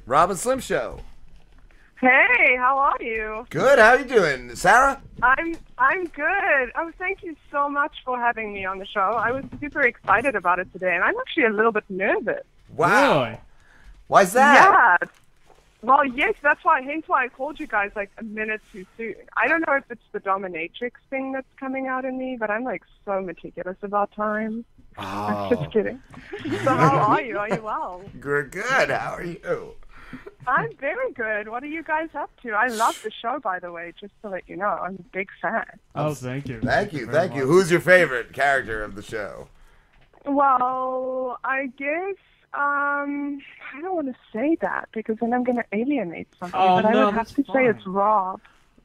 Rob and Slim Show. Hey, how are you? Good. How you doing, Sarah? I'm good. Oh, thank you so much for having me on the show. I was super excited about it today, and I'm actually a little bit nervous. Wow. Really? Why's that? Yeah. Well, yes, hence why I called you guys like a minute too soon. I don't know if it's the dominatrix thing that's coming out in me, but I'm like so meticulous about time. Oh. Just kidding. So how are you? Are you well? We're good. How are you? I'm very good. What are you guys up to? I love the show, by the way, just to let you know. I'm a big fan. Oh, thank you. Thank you. very Thank you. much. Who's your favorite character of the show? Well, I guess, I don't want to say that because then I'm going to alienate something. Oh, but I no, would have that's to say it's fine. Rob.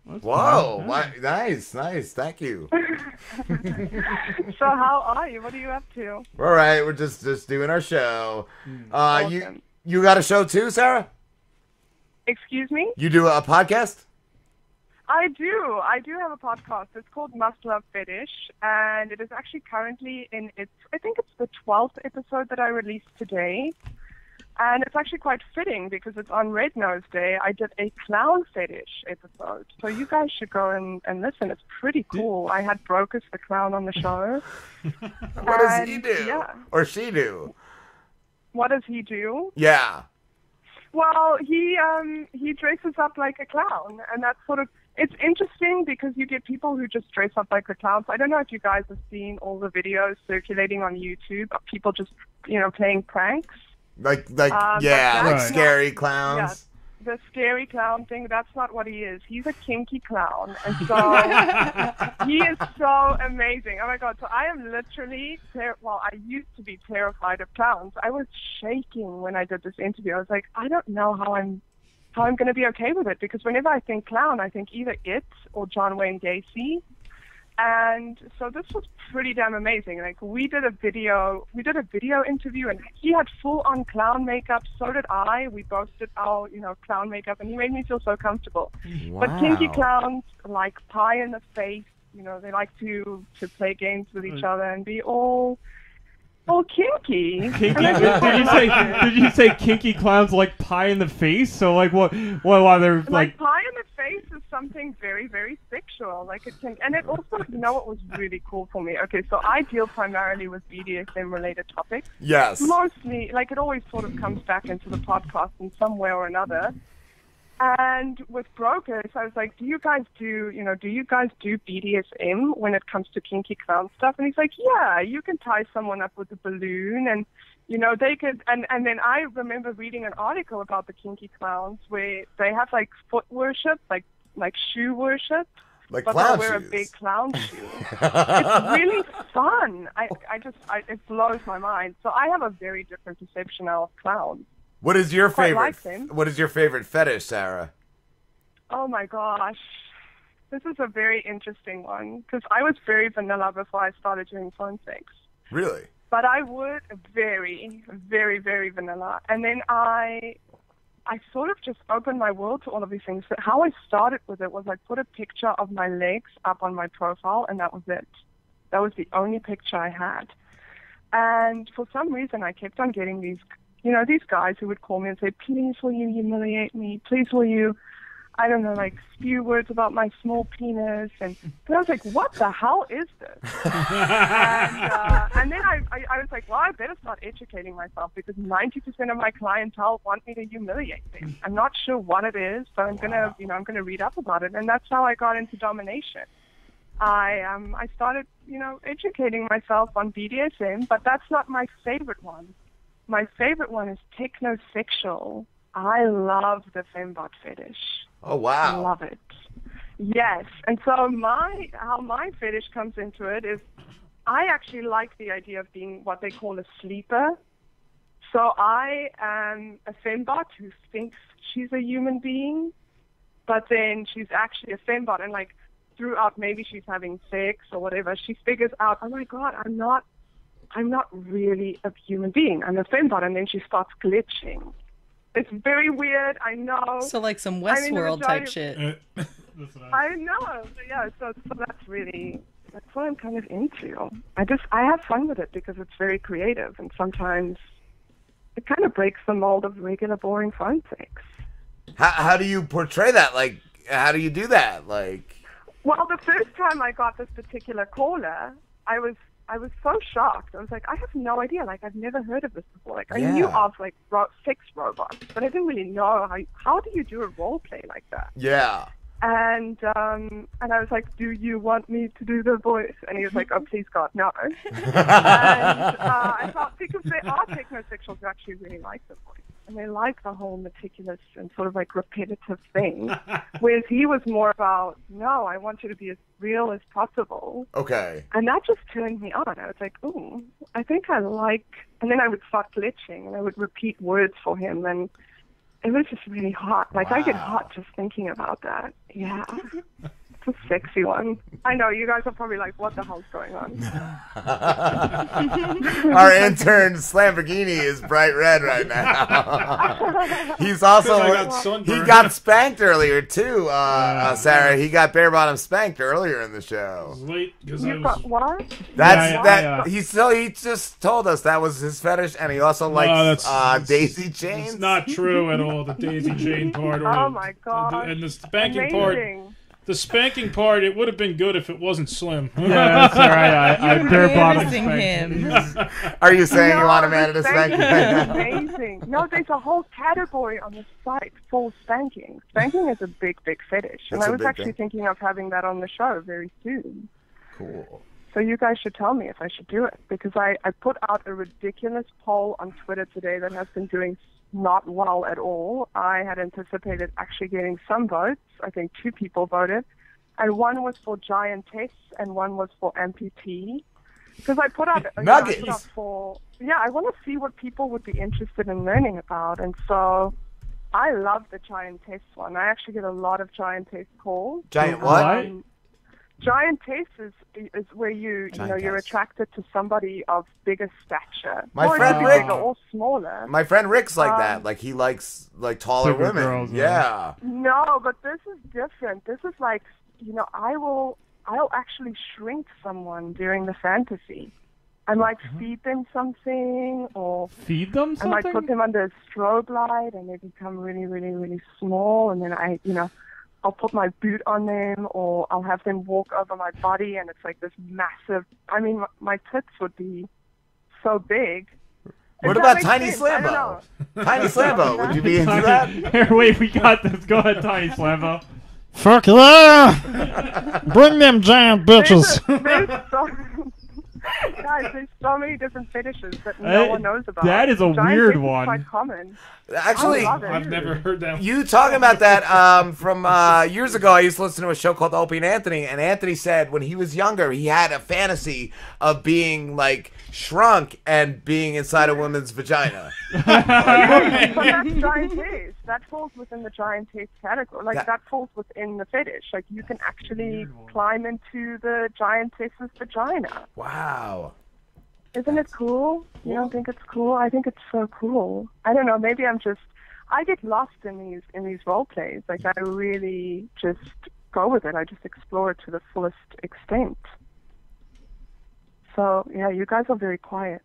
That's Whoa. fine. Why, nice. Thank you. So how are you? What are you up to? All right. We're just doing our show. Awesome. You got a show too, Sarah? Excuse me? You do a podcast? I do. I do have a podcast. It's called Must Love Fetish, and it is actually currently in I think it's the 12th episode that I released today. And it's actually quite fitting because it's on Red Nose Day. I did a clown fetish episode. So you guys should go and listen. It's pretty cool. I had Brocus the clown on the show. What does he do? Yeah. Or she do? What does he do? Yeah. Well, he dresses up like a clown, and that's sort of, it's interesting because you get people who just dress up like the clowns. I don't know if you guys have seen all the videos circulating on YouTube of people just, playing pranks. Like that's like not- scary clowns. The scary clown thing, that's not what he is. He's a kinky clown. And so he is so amazing. Oh my God. So I am literally, I used to be terrified of clowns. I was shaking when I did this interview. I was like, I don't know how I'm going to be okay with it, because whenever I think clown, I think either It or John Wayne Gacy. And so this was pretty damn amazing. Like we did a video interview, and he had full on clown makeup. So did I. We both did our, clown makeup, and he made me feel so comfortable. Wow. But kinky clowns like pie in the face. They like to play games with each other and be all kinky. Kinky? Did you say kinky clowns like pie in the face? So like what while they're like pie in the face is something very, very sexual. Like it can, and it also, what was really cool for me. Okay, so I deal primarily with BDSM related topics. Yes. Mostly, like it always sort of comes back into the podcast in some way or another. And with Brokers, I was like, do you guys do BDSM when it comes to kinky clown stuff? And he's like, yeah, you can tie someone up with a balloon, and they could, and then I remember reading an article about the kinky clowns where they have like foot worship, like shoe worship, Like but clown they wear shoes. a big clown shoe. It's really fun. It blows my mind. So I have a very different perception now of clowns. What is your Quite favorite? like them. What is your favorite fetish, Sarah? Oh my gosh. This is a very interesting one, because I was very vanilla before I started doing phone sex. Really? But I would very, very, very vanilla. And then I sort of just opened my world to all of these things. But how I started with it was I put a picture of my legs up on my profile, and that was it. That was the only picture I had. And for some reason, I kept on getting these guys who would call me and say, please will you humiliate me? Please will you, I don't know, like spew words about my small penis. And I was like, what the hell is this? and then I was like, well, I better start educating myself, because 90% of my clientele want me to humiliate them. I'm not sure what it is, but I'm gonna read up about it. And that's how I got into domination. I started, educating myself on BDSM, but that's not my favorite one. My favorite one is technosexual. I love the fembot fetish. Oh wow! I love it. Yes, and so how my fetish comes into it is, I actually like the idea of being what they call a sleeper. So I am a fembot who thinks she's a human being, but then she's actually a fembot, and like throughout, maybe she's having sex or whatever, she figures out, oh my God, I'm not really a human being. I'm a fembot, and then she starts glitching. It's very weird, I know. So like some Westworld type shit. I know. Yeah, so that's what I'm kind of into. I have fun with it because it's very creative, and sometimes it kind of breaks the mold of regular boring phone sex. How do you portray that? Like, how do you do that? Like, well, the first time I got this particular caller, I was so shocked. I was like, I have no idea. Like, I've never heard of this before. Like, I knew of like sex robots, but I didn't really know how do you do a role play like that. Yeah. And I was like, do you want me to do the voice? And he was like, oh, please God, no. And I thought, because there are technosexuals who actually really like the voice. And they like the whole meticulous and sort of like repetitive thing. Whereas he was more about, no, I want you to be as real as possible. Okay. And that just turned me on. I was like, ooh, I think I like... And then I would start glitching and I would repeat words for him. And it was just really hot. Like, I get hot just thinking about that. Yeah. It's a sexy one. I know, you guys are probably like, what the hell's going on? Our intern's Lamborghini is bright red right now. He's also... he got spanked earlier, too, Sarah. He got bare bottom spanked earlier in the show. You got what? He just told us that was his fetish, and he also likes daisy chains. It's not true at all, the daisy chain part. Oh, my God. And the spanking part... The spanking part, it would have been good if it wasn't Slim. Yeah, that's all right. I bare bottom him. Are you saying you want Amanda to spank you? Amazing. No, there's a whole category on the site for spanking. Spanking is a big, big fetish. And I was actually thinking of having that on the show very soon. Cool. So you guys should tell me if I should do it. Because I put out a ridiculous poll on Twitter today that has been doing not well at all. I had anticipated actually getting some votes. I think 2 people voted. And one was for giantess and one was for amputee. Because I put out... Nuggets! I want to see what people would be interested in learning about. And so I love the giantess one. I actually get a lot of giantess calls. Giant what? Giantess is where you're attracted to somebody of bigger stature. My friend Rick, bigger or smaller. My friend Rick's like that. Like, he likes like taller women. Girls, yeah. No, but this is different. This is like, I'll actually shrink someone during the fantasy. I might feed them something, or feed them something. I might put them under a strobe light, and they become really, really, really small, and then I'll put my boot on them, or I'll have them walk over my body, and it's like this massive... I mean, my tits would be so big. What about Tiny Slambo? Tiny Slambo, would you be into that? Here, wait, we got this. Go ahead, Tiny Slambo. Fuck yeah! Bring them giant bitches! Guys, there's so many different fetishes that no one knows about. That is a weird one. Is quite common. Actually, I've never heard that. You talking about that from years ago, I used to listen to a show called Opie and Anthony said when he was younger, he had a fantasy of being, like, shrunk and being inside a woman's vagina. But that's giantess. That falls within the giantess category. Like, that falls within the fetish. Like, you can actually climb into the giantess's vagina. Wow. Isn't it cool? You don't think it's cool? I think it's so cool. I don't know. Maybe I get lost in these role plays. Like, I really just go with it. I just explore it to the fullest extent. So, yeah, you guys are very quiet.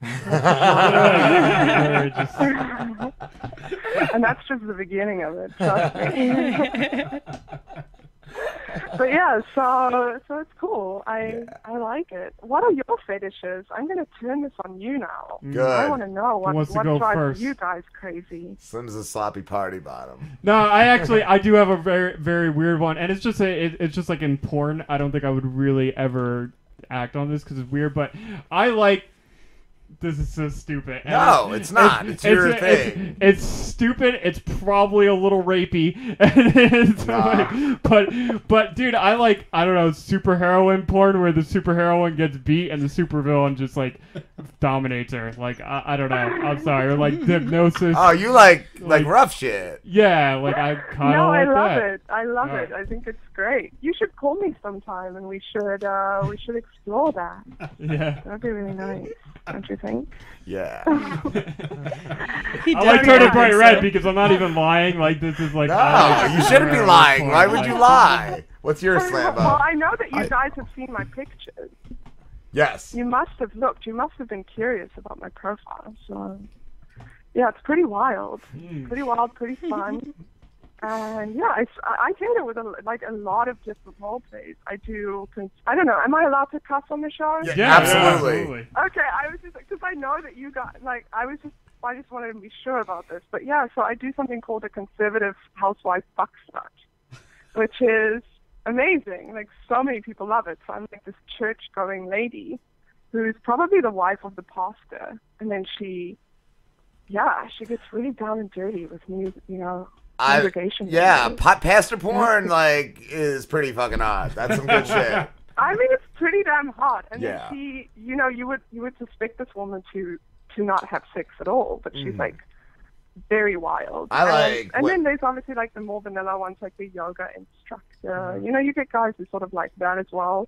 And that's just the beginning of it. Trust me. But yeah, so it's cool. I like it. What are your fetishes? I'm going to turn this on you now. Good. I want to know what drives first? you guys crazy. Slim's a sloppy party bottom. No, I do have a very, very weird one, and it's just like in porn. I don't think I would really ever act on this because it's weird, but I like... This is so stupid. No, it's not. It's your thing. It's stupid. It's probably a little rapey. But dude, I don't know, superheroine porn where the superheroine gets beat and the supervillain just like dominates her. Like I don't know. I'm sorry. Or like hypnosis. Oh, you like rough shit. Yeah, like I kind of like that. I love it. I love it. I think it's great. You should call me sometime and we should explore that. Yeah. That'd be really nice. Don't you think? Yeah. I like turn it bright red because I'm not even lying. Like this is like. No, you shouldn't be lying. Why would you lie? What's your Slambo? Well, I know that you guys have seen my pictures. Yes. You must have looked. You must have been curious about my profile. So, Yeah, it's pretty wild. Pretty wild, pretty fun. And yeah, I cater with a lot of different role plays. I don't know. Am I allowed to cuss on the show? Yeah, absolutely. Okay, I was just because I know that you got I just wanted to be sure about this. But yeah, so I do something called a conservative housewife fuck slut, which is amazing. Like so many people love it. So I'm like this church-going lady who's probably the wife of the pastor, and then she gets really down and dirty with me, congregation. Pastor porn is pretty fucking hot. That's some good shit. I mean, it's pretty damn hot. And then she, you would suspect this woman to not have sex at all, but she's like very wild. And then there's obviously like the more vanilla ones, like the yoga instructor. You get guys who sort of like that as well.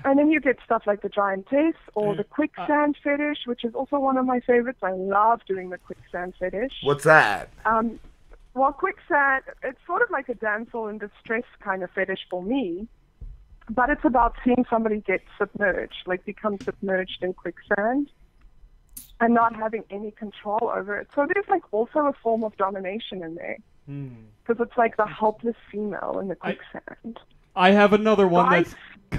And then you get stuff like the giantess or the quicksand fetish, which is also one of my favorites. I love doing the quicksand fetish. What's that? Well, quicksand, it's sort of like a damsel in distress kind of fetish for me, but it's about seeing somebody get submerged, like become submerged in quicksand and not having any control over it. So there's like also a form of domination in there because it's like the helpless female in the quicksand. I have another one that's...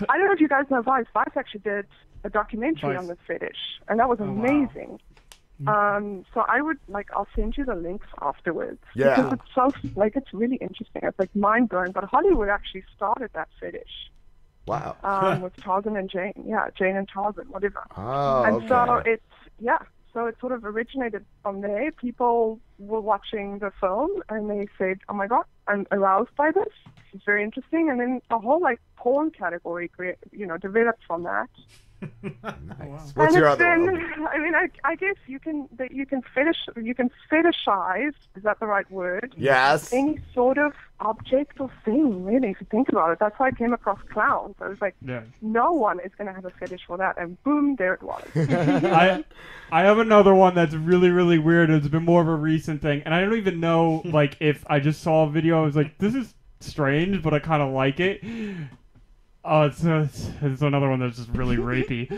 I don't know if you guys know Vice. Vice actually did a documentary on this fetish, and that was amazing. Wow. So I would I'll send you the links afterwards. Yeah. Because it's so it's really interesting. It's like mind blowing. But Hollywood actually started that fetish. Wow. With Tarzan and Jane. Yeah, Jane and Tarzan, whatever. Oh. And so so it sort of originated from there. People were watching the film and they said, "Oh my God, I'm aroused by this. It's very interesting." And then a whole porn category, developed from that. Nice. What's your other one? I mean, I guess you can fetishize. Is that the right word? Yes. Any sort of object or thing, really, if you think about it. That's why I came across clowns. I was like, no one is going to have a fetish for that, and boom, there it was. I have another one that's really, really weird. It's been more of a recent thing, and I don't even know if I just saw a video, I was like, this is strange, but I kind of like it. Oh, it's another one that's just really rapey.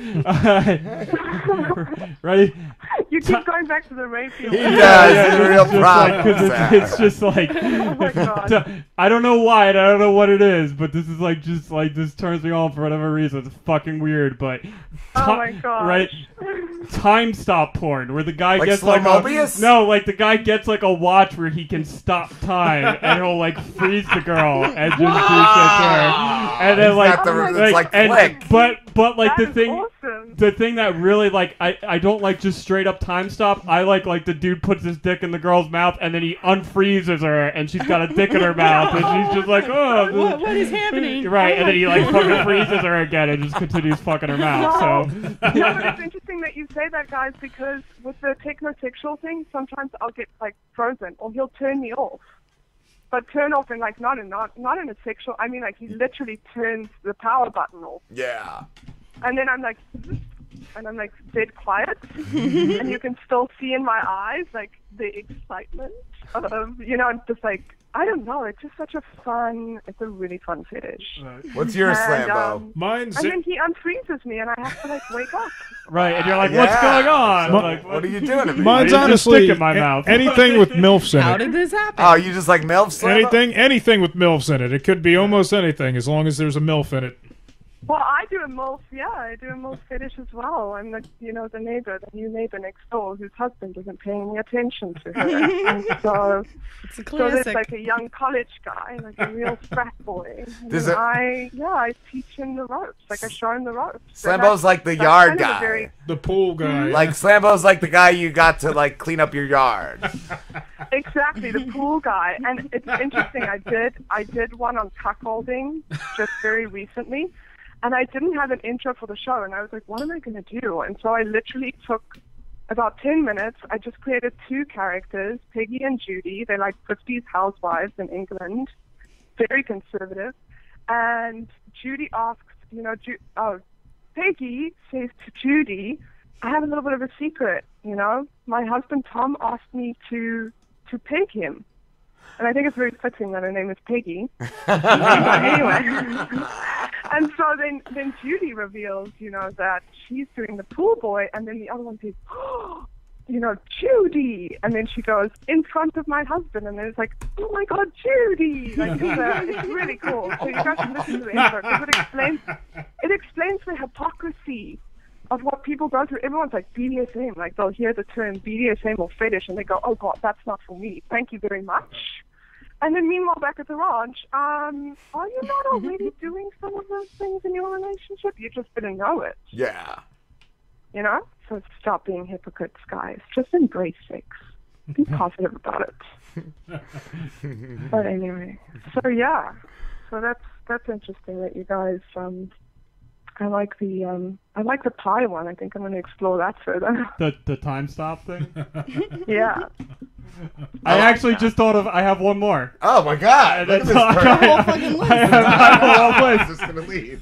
Ready? You keep going back to the rapey. He does. It's a real problem. It's just like... Oh my God. I don't know why, and I don't know what it is, but this is this turns me on for whatever reason. It's fucking weird, but... Oh my God. Right? Time stop porn, where the guy gets the guy gets a watch where he can stop time, and he'll freeze the girl and just do shit to her. And then flick. But the thing, awesome. The thing that really I don't like just straight up time stop. I like the dude puts his dick in the girl's mouth and then he unfreezes her and she's got a dick in her mouth and she's just like, oh, what is happening? Right, and then he fucking freezes her again and just continues fucking her mouth. So but it's interesting that you say that, guys, because with the technosexual thing, sometimes I'll get frozen or he'll turn me off. But turn off in not in a sexual. I mean, he literally turns the power button off. Yeah. And then I'm dead quiet, and you can still see in my eyes the excitement of just I don't know. It's just such a fun. It's a really fun fetish. What's your Slambo? Mine's. And then he unfreezes me, and I have to wake up. Right, and you're like, "What's going on? What are you doing to me?" Mine's honestly in my mouth. Anything with MILFs in it. How did this happen? Oh, you just like MILFs? Anything with MILFs in it. It could be almost anything as long as there's a MILF in it. Well, I do a MILF, I do a MILF fetish as well. I'm the new neighbor next door whose husband isn't paying any attention to her. And so there's a young college guy, a real frat boy. I teach him the ropes. I show him the ropes. Slambo's like the yard guy. The pool guy. Slambo's like the guy you got to clean up your yard. Exactly, the pool guy. And it's interesting, I did one on cuckolding just very recently. And I didn't have an intro for the show, and I was like, what am I going to do? And so I literally took about 10 minutes. I just created two characters, Peggy and Judy. They're 50s housewives in England, very conservative. And Judy asks, Peggy says to Judy, I have a little bit of a secret, My husband Tom asked me to peg him. And I think it's very fitting that her name is Peggy. Anyway. And so then Judy reveals, that she's doing the pool boy, and then the other one says, oh, Judy, and then she goes, in front of my husband, and then it's like, oh my God, Judy! Like, it's really cool. So you guys should listen to the intro, because it explains the hypocrisy of what people go through. Everyone's like, BDSM, like they'll hear the term BDSM or fetish, and they go, oh God, that's not for me. Thank you very much. And then meanwhile, back at the ranch, are you not already doing some of those things in your relationship? You just didn't know it. Yeah. So stop being hypocrites, guys. Just embrace sex. Be positive about it. But anyway, so yeah. So that's interesting that you guys, I like the pie one. I think I'm going to explore that further. The time stop thing? Yeah. I actually just thought of. I have one more. Oh my God! That's Look at this all. Whole fucking list. I have a whole list. I'm just gonna leave.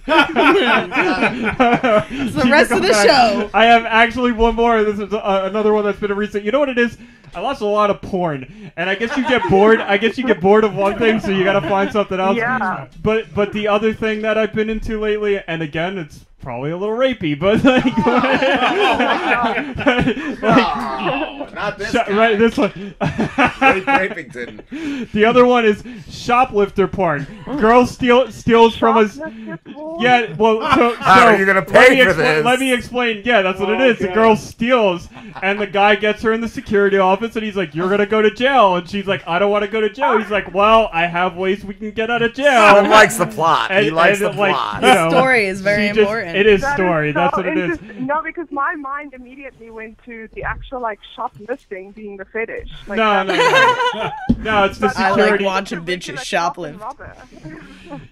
It's the rest of the show. I have actually one more. This is another one that's been a recent. You know what it is? I watch a lot of porn, and I guess you get bored. I guess you get bored of one thing, so you got to find something else. Yeah. But the other thing that I've been into lately, and again, it's probably a little rapey, but like, Not this guy. right, this one. Rapington. The other one is shoplifter porn. Girls steals from us. Yeah, well, How are you gonna pay for this? Let me explain. Yeah, that's what it is. The girl steals, and the guy gets her in the security office, and he's like, "You're gonna go to jail," and she's like, "I don't want to go to jail." He's like, "Well, I have ways we can get out of jail." He likes the plot. He likes the plot. The story is very important. It is That story. Is so that's what it is. No, because my mind immediately went to the actual shoplifting being the fetish. Like, No, it's the I security. like watching bitches shoplift.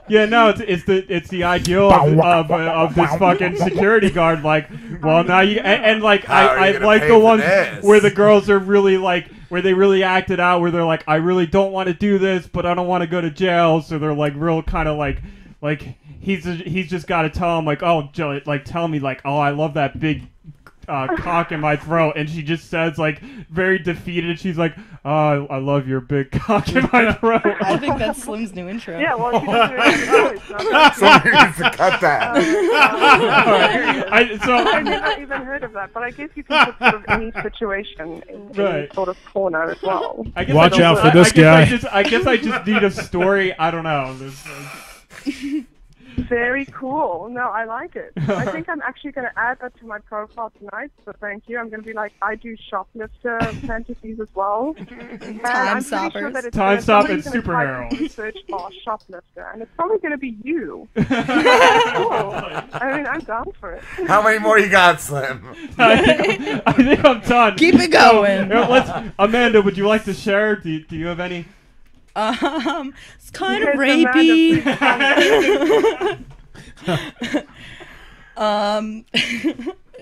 Yeah, no, it's the ideal of this fucking security guard. Like, well, now you and like I like the ones where the girls are really like where they really act it out, where they're like, I really don't want to do this, but I don't want to go to jail, so they're like real kind of like he's just got to tell him like, oh, like tell me like, oh, I love that big cock in my throat, and she just says like very defeated. She's like, "Oh, I love your big cock in my throat." I think that's Slim's new intro. Yeah, well, she doesn't really Somebody needs to cut that. I've never even heard of that, but I guess you can put sort of any situation in any sort of porno as well. Watch out for this guy. I guess I just need a story. I don't know. Very cool. No, I like it. I think I'm actually going to add that to my profile tonight, so thank you. I'm going to be like, I do shoplifter fantasies as well. Time stoppers. Time stop and superhero. Search bar shoplifter, and it's probably going to be you. Cool. I mean, I'm down for it. How many more you got, Slim? I think I'm done. Keep it going. Amanda, would you like to share? Do you have any? It's kind of rapey.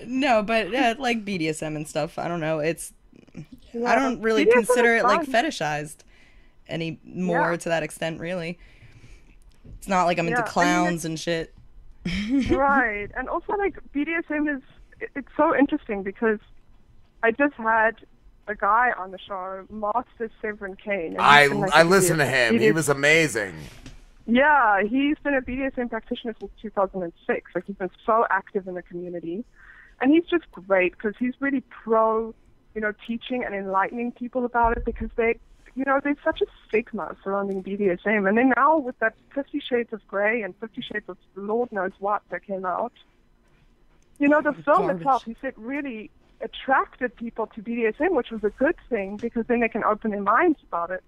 No, but like BDSM and stuff. I don't know. I don't really consider it like fetishized anymore to that extent. Really, it's not like I'm into clowns and shit. Right, and also like BDSM it's so interesting because I just had a guy on the show, Master Severin Kane. I listened to him. He was amazing. Yeah, he's been a BDSM practitioner since 2006. Like, he's been so active in the community. And he's just great because he's really pro, teaching and enlightening people about it because there's such a stigma surrounding BDSM. And then now with that 50 Shades of Grey and 50 Shades of Lord knows what that came out, the film itself, he said, really attracted people to BDSM, which was a good thing because then they can open their minds about it.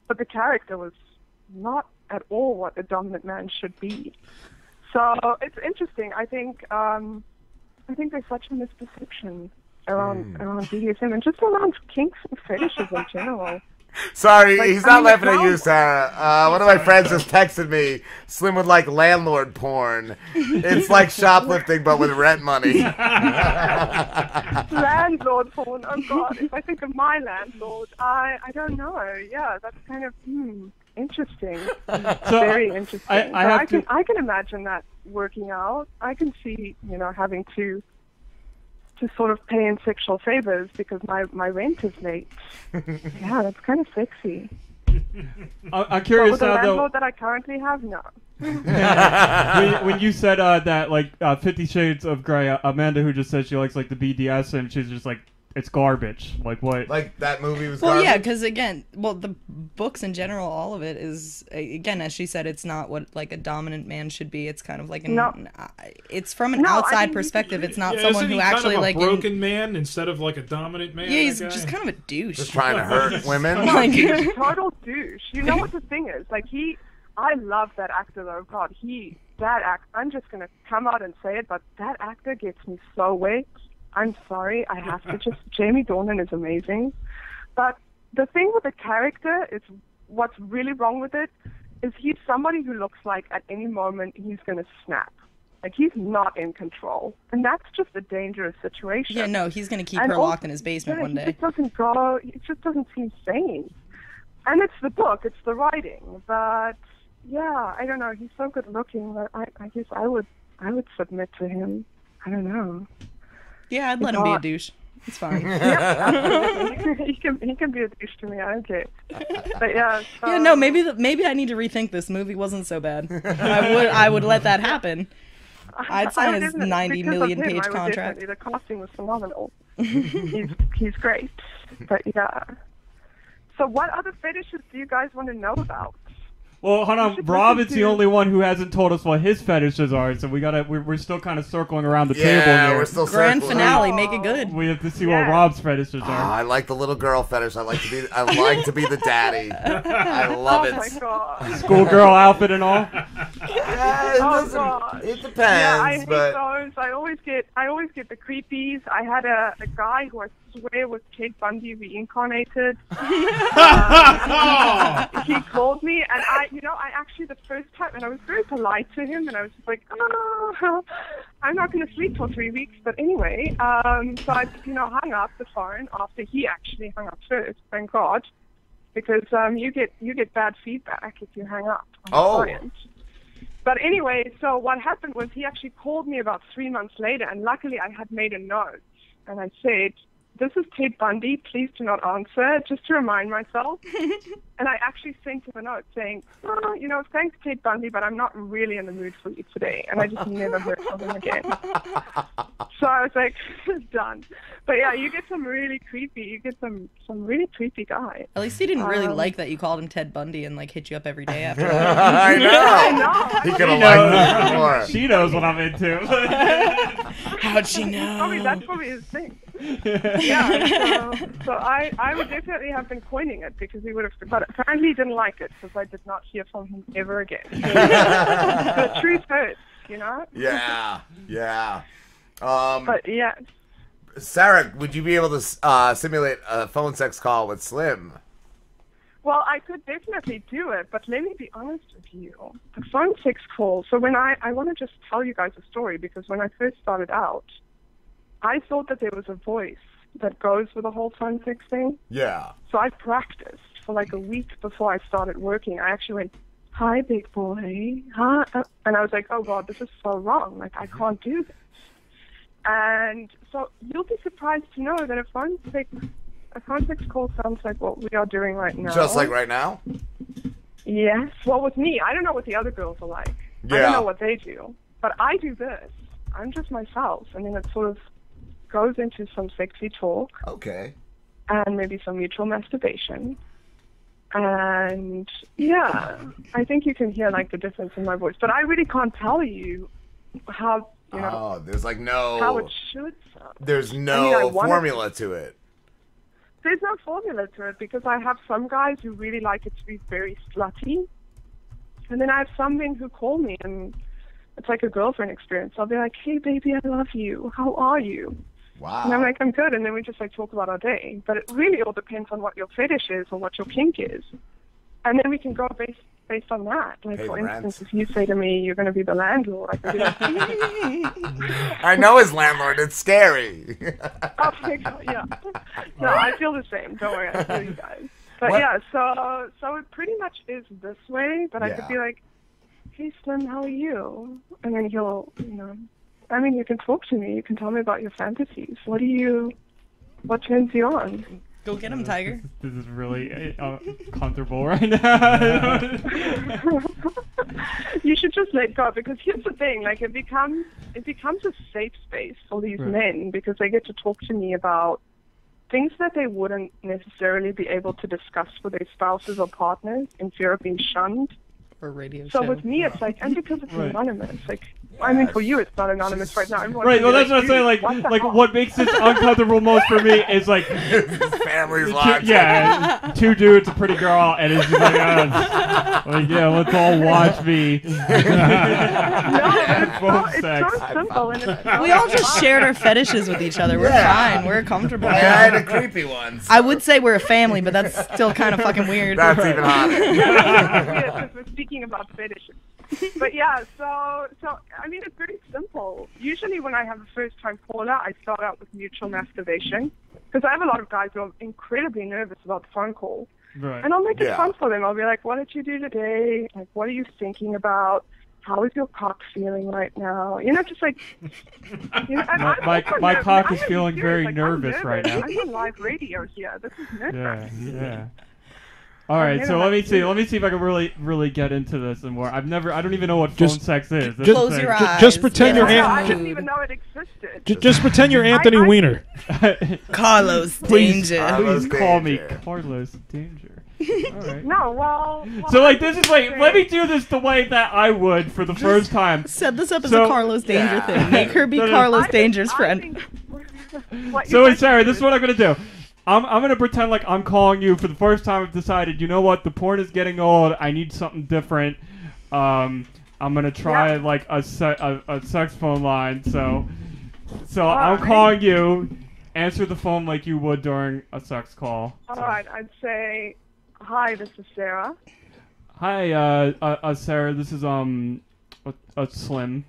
But the character was not at all what a dominant man should be. So it's interesting. I think there's such a misperception around BDSM and just around kinks and fetishes in general. Sorry, he's not laughing at you, Sarah. One of my friends just texted me, Slim would like landlord porn. It's like shoplifting, but with rent money. Landlord porn, oh God. If I think of my landlord, I don't know. Yeah, that's kind of interesting. Very interesting. I can imagine that working out. I can see, having to sort of pay in sexual favors because my rent is late. Yeah, that's kind of sexy. I'm curious but with the landlord that I currently have, no. When you said that, like, 50 Shades of Grey, Amanda, who just said she likes, like, the BDS, and she's just like, it's garbage. Like what? Like that movie was. Well, garbage? yeah, because again, the books in general, all of it is, again, as she said, it's not what like a dominant man should be. It's kind of like it's from an outside perspective. It's not someone who actually kind of a broken man instead of like a dominant man. Yeah, he's just kind of a douche. Just trying to hurt women. He's a total douche. You know what the thing is? Like I love that actor though. God, I'm just gonna come out and say it, but that actor gets me so wet. I'm sorry, I have to just. Jamie Dornan is amazing, but the thing with the character is what's really wrong with it is he's somebody who looks like at any moment he's gonna snap. Like he's not in control, and that's just a dangerous situation. Yeah, no, he's gonna keep her locked in his basement one day. It just doesn't seem sane. And it's the book, it's the writing, but yeah, I don't know. He's so good looking that I guess I would submit to him. I don't know. Yeah, I'd let him be a douche. It's fine. Yeah, he can be a douche to me. I don't care. But yeah. Yeah, no, maybe I need to rethink this. Movie wasn't so bad. I would let that happen. I'd sign his 90 million page contract. The casting was phenomenal. he's great. But yeah. So what other fetishes do you guys want to know about? Well, hold on. Robin's the only one who hasn't told us what his fetishes are, so we're still kind of circling around the table here. Yeah, we're still Grand circling. finale, make it good. We have to see what Rob's fetishes are. I like the little girl fetish. I like to be the daddy. I love it. Oh my god. Schoolgirl outfit and all. Yeah, it depends. Yeah, I hate but those. I always get the creepies. I had a guy who I swear was Ted Bundy reincarnated. He called me, and I actually the first time, and I was very polite to him, and I was just like, oh, I'm not going to sleep for 3 weeks. But anyway, so I hung up the phone after he actually hung up first. Thank God, because you get bad feedback if you hang up on a client. But anyway, so what happened was he actually called me about 3 months later, and luckily I had made a note, and I said, "This is Ted Bundy, please do not answer," just to remind myself. And I actually sent him a note saying, thanks Ted Bundy, but I'm not really in the mood for you today. And I just never heard from him again. So I was like, done. But yeah, you get some really creepy guys. At least he didn't really like that you called him Ted Bundy and like hit you up every day after that. I know. He could have liked me more. She knows what I'm into. How'd she know? That's probably his thing. Yeah, so I would definitely have been coining it because he would have, but apparently he didn't like it because I did not hear from him ever again. The truth hurts, you know? Yeah. But yeah. Sarah, would you be able to simulate a phone sex call with Slim? Well, I could definitely do it, but let me be honest with you. The phone sex call, so when I want to just tell you guys a story because when I first started out, I thought that there was a voice that goes with the whole phone sex thing. Yeah. So I practiced for like a week before I started working. I actually went, "Hi, big boy. Hi." And I was like, oh, God, this is so wrong. Like, I can't do this. And so you'll be surprised to know that a phone sex call sounds like what we are doing right now. Just like right now? Yes. Well, with me, I don't know what the other girls are like. Yeah. I don't know what they do. But I do this. I'm just myself. And then it sort of goes into some sexy talk. Okay. And maybe some mutual masturbation. And yeah, I think you can hear like the difference in my voice. But I really can't tell you how, there's like no... how it should sound. There's no formula to it. There's no formula to it because I have some guys who really like it to be very slutty. And then I have some men who call me and it's like a girlfriend experience. I'll be like, "Hey, baby, I love you. How are you?" Wow. And I'm like, "I'm good." And then we just like talk about our day. But it really all depends on what your fetish is or what your kink is. And then we can go based on that. Like, for instance, if you say to me, "You're going to be the landlord," I can be like, I know his landlord. It's scary. Oh, yeah. No, I feel the same. Don't worry. I feel you guys. But yeah, so it pretty much is this way. But I could be like, "Hey, Slim, how are you?" And then he'll, you can talk to me. You can tell me about your fantasies. What turns you on? Go get him, Tiger. This is really comfortable right now. You should just let go because here's the thing: like it becomes a safe space for these men because they get to talk to me about things that they wouldn't necessarily be able to discuss with their spouses or partners in fear of being shunned. Or radio So show. with me, it's like, and because it's Right. anonymous, like, I mean, for you, it's not anonymous right now. Everyone's Right, well, gonna that's be what I'm saying. "Dude, Like, what the like hell?" what makes this uncomfortable most for me is like, Family's lives. yeah, 2 dudes, a pretty girl, and it's just like, yeah, let's all watch me. No, Phone it's sex. so simple. And it's so We all just shared our fetishes with each other. We're Yeah. fine. We're comfortable. I had the creepy ones. I would say we're a family, but that's still kind of fucking weird. That's even hotter. Yes, if we're speaking about fetishes. But yeah, so I mean, it's very simple. Usually when I have a first-time caller, I start out with mutual masturbation because I have a lot of guys who are incredibly nervous about the phone call. Right. And I'll make it Yeah. fun for them. I'll be like, what did you do today? Like, what are you thinking about? How is your cock feeling right now? You know, just like... You know, and I'm My also nervous. cock is I'm feeling serious. very Like, I'm nervous right now. I'm on live radio here. This is nervous. Yeah. All right, so let me see if I can really get into this and more. I don't even know what phone Just- sex is. That's the Close thing. your eyes. just pretend Get you're in No, the I didn't mood. even know it existed. Just pretend you're Anthony I- Weiner. Carlos Please, Danger. Carlos please call me Danger. Carlos Danger. All right. No, well So like this is like let me do this the way that I would for the first time. Set this up as So- a Carlos Danger Yeah. thing. Make her be No, no. Carlos I think- Danger's I friend. think- what you So guys Sarah, do this is what I'm gonna do. I'm gonna pretend like I'm calling you for the first time. I've decided, you know what, the porn is getting old. I need something different. I'm gonna try Yeah. like a sex phone line. So I'm Alright. calling you. Answer the phone like you would during a sex call. All right, I'd say, hi, this is Sarah. Hi, Sarah. This is a Slim,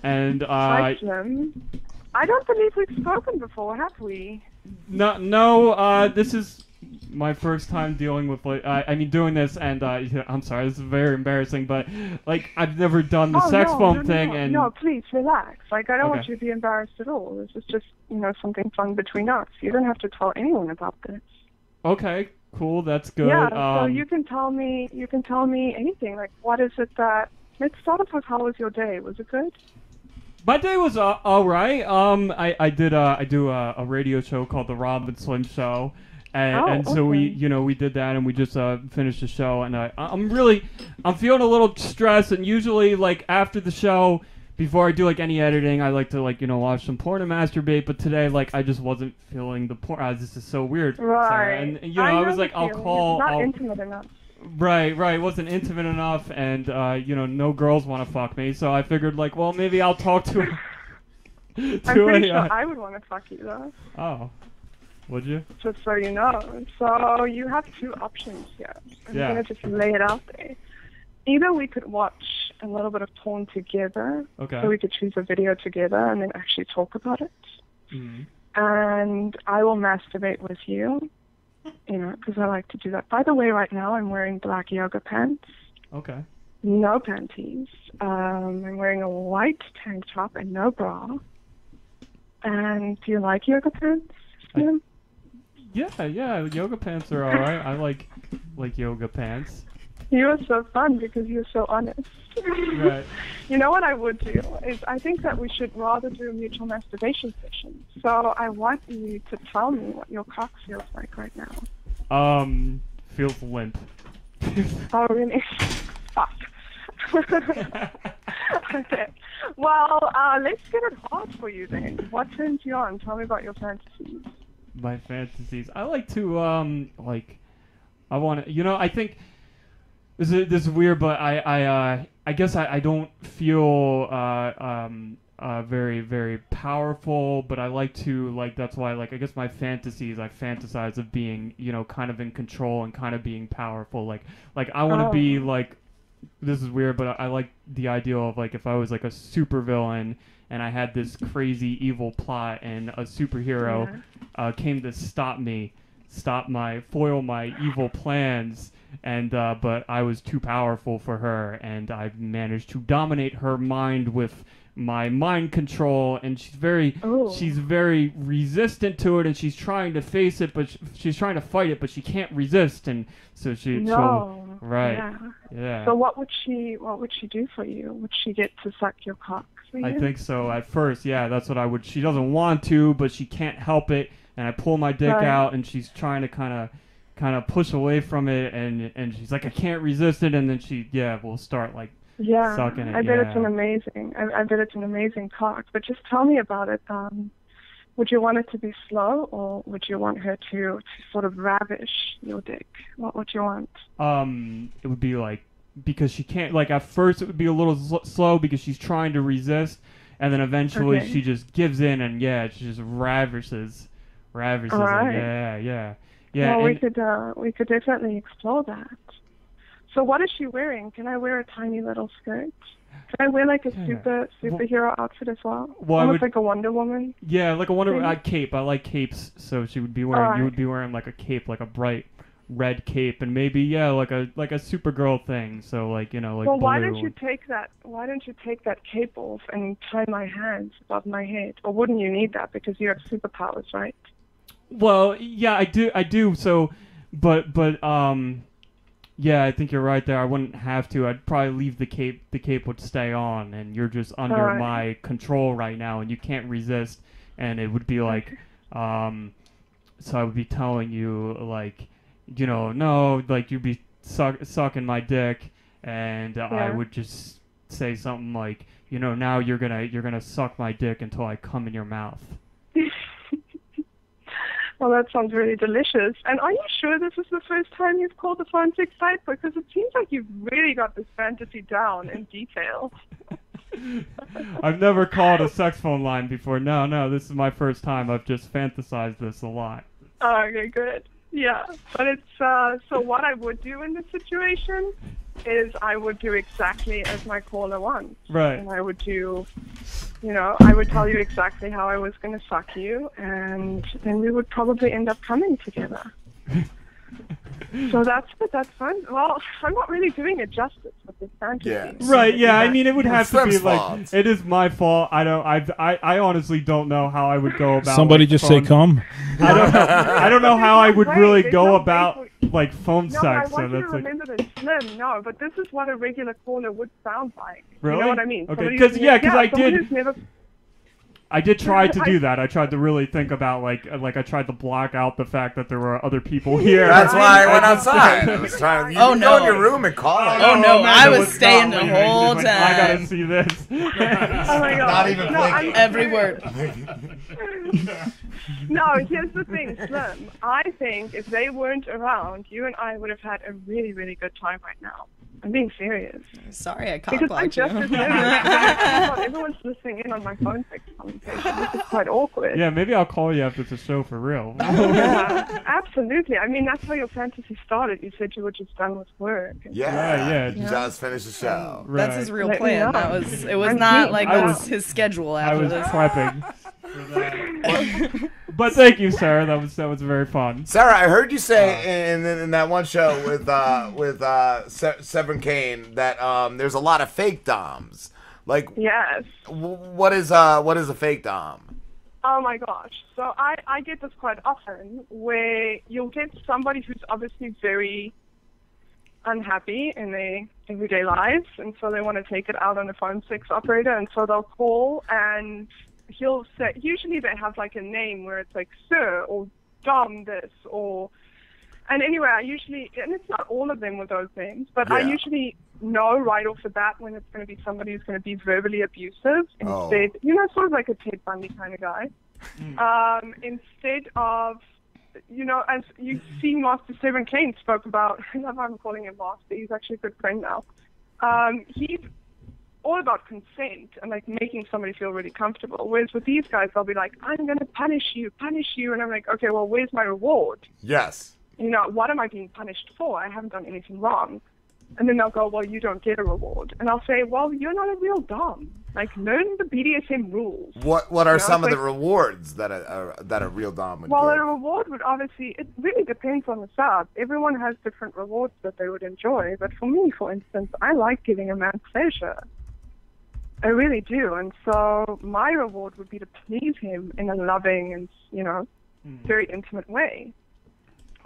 and Hi, Slim. I don't believe we've spoken before, have we? no. This is my first time dealing with doing this, and I'm sorry, this is very embarrassing, but like I've never done the sex phone thing, and No, please relax. Like, I don't want Okay. you to be embarrassed at all. This is just, something fun between us. You don't have to tell anyone about this. okay, cool, that's good. Yeah, so you can tell me anything. Like, what is it that? Let's start off with how was your day? Was it good? My day was all right. I do a radio show called The Rob and Slim Show, and so we did that, and we just finished the show, and I'm feeling a little stressed, and usually like after the show, before I do like any editing, I like to watch some porn and masturbate, but today like I just wasn't feeling the porn. This is so weird, Right. Sarah. And I was know like, the I'll feeling. call. It's not intimate enough. Right, it wasn't intimate enough, and no girls want to fuck me, so I figured like, well, maybe I'll talk to I'm pretty a. sure I would want to fuck you though. Oh, would you? Just so you know. So you have two options here. I'm Yeah. gonna just lay it out there. Either we could watch a little bit of porn together, Okay. so we could choose a video together and then actually talk about it. Mhm. And I will masturbate with you, because I like to do that. By the way, right now I'm wearing black yoga pants, Okay. no panties. I'm wearing a white tank top and no bra. And do you like yoga pants? Slim? Yeah, yoga pants are alright. I like yoga pants. You are so fun because you're so honest. Right. You know what I would do is I think that we should rather do a mutual masturbation session. So I want you to tell me what your cock feels like right now. Feels limp. Oh, really? Fuck. Okay. Well, let's get it hard for you then. What turns you on? Tell me about your fantasies. My fantasies. I like to I want to. I think this is weird, but I guess I don't feel very very powerful, but I like to that's why I guess my fantasies, I fantasize of being kind of in control and kind of being powerful. Like I want to be like. This is weird, but I like the idea of if I was a supervillain and I had this crazy evil plot and a superhero came to foil my evil plans, and but I was too powerful for her, and I managed to dominate her mind with my mind control, and she's very resistant to it, and she's trying to face it, but she's trying to fight it, but she can't resist, and so she'll right. Yeah. So what would she do for you? Would she get to suck your cock for you? I think so. At first, yeah, that's what I would. She doesn't want to, but she can't help it, and I pull my dick Right. out, and she's trying to kind of push away from it, and she's like, I can't resist it, and then will start like sucking it. I bet it's an amazing. I bet it's an amazing cock. But just tell me about it. Would you want it to be slow, or would you want her to sort of ravish your dick? What would you want? It would be like, because she can't, like, at first it would be a little slow because she's trying to resist, and then eventually she just gives in, and she just ravishes. All right. Like, yeah. Well, we could definitely explore that. So what is she wearing? Can I wear a tiny little skirt? Can I wear like a superhero outfit as well? Almost like a Wonder Woman? Yeah, like a Wonder Woman cape. I like capes, so she would be wearing. You would be wearing like a cape, like a bright red cape, and maybe like a Supergirl thing. So like like. Well, blue. why don't you take that? Why don't you take that cape off and tie my hands above my head? Or wouldn't you need that because you have superpowers, right? Well, yeah, I do. So, but yeah, I think you're right there. I wouldn't have to. I'd probably leave the cape. The cape would stay on, and you're just under my control right now, and you can't resist. And it would be like, so I would be telling you, like, no, like you'd be sucking my dick, and I would just say something like, now you're gonna suck my dick until I come in your mouth. Well, that sounds really delicious. And are you sure this is the first time you've called the phone sex site? Because it seems like you've really got this fantasy down in detail. I've never called a sex phone line before. No, this is my first time. I've just fantasized this a lot. Oh, okay, good. Yeah, but it's, so what I would do in this situation is I would do exactly as my caller wants. Right. And I would do, I would tell you exactly how I was going to suck you, and then we would probably end up coming together. So that's fun. Well, I'm not really doing it justice with this fantasy. Yeah. Right, yeah, I mean, it would have to be fault. like, it is my fault. I honestly don't know how I would go about Somebody like, just phone. say come. I don't know how I would really There's go no about way like phone No, sex. I want So you to that's like, remember this, Slim. No, but this is what a regular caller would sound like. Really? You know what I mean? Okay, Somebody because who's- I someone who's never- did try to do that. I tried to really think about like I tried to block out the fact that there were other people here. That's why I went outside. I was trying. You Oh, can no. go in your room and call her. Oh, no, I Amanda was not staying the leaving. whole She's like, I gotta time. see this. Oh my God. Not even blinking. Every word. No, here's the thing, Slim. I think if they weren't around, you and I would have had a really, really good time right now. I'm being serious. Sorry, I Because I'm cockblocked just as you. nervous. Everyone's listening in on my phone sex conversation. This is quite awkward. Yeah, maybe I'll call you after the show for real. Yeah, absolutely. I mean, that's how your fantasy started. You said you were just done with work. Yeah. Just finish the show. Right. That's his real Let me plan. know. It was I'm not deep. like I that's was- his schedule I after was this. prepping for that. But thank you, Sarah. That was very fun. Sarah, I heard you say in that one show with Severn Kane that there's a lot of fake doms. Like, Yes. what is a fake dom? Oh my gosh. So I get this quite often where you'll get somebody who's obviously very unhappy in their everyday lives, and so they want to take it out on a phone sex operator, and so they'll call and he'll say, usually they have like a name where it's like Sir or Dom this or, and anyway, I usually, and it's not all of them with those names, but I Yeah. usually know right off the bat when it's going to be somebody who's going to be verbally abusive instead, sort of like a Ted Bundy kind of guy. Instead of, as you've seen Master Severn Kane spoke about, I love how I'm calling him Master, he's actually a good friend now. He's all about consent and like making somebody feel really comfortable. Whereas with these guys, they'll be like, I'm going to punish you. And I'm like, okay, well, where's my reward? Yes. What am I being punished for? I haven't done anything wrong. And then they'll go, well, you don't get a reward. And I'll say, well, you're not a real dom. Like, learn the BDSM rules. What are some of like, the rewards that a real dom would Well, get? a reward would obviously, it really depends on the sub. Everyone has different rewards that they would enjoy. But for me, for instance, I like giving a man pleasure. I really do. And so my reward would be to please him in a loving and, very intimate way.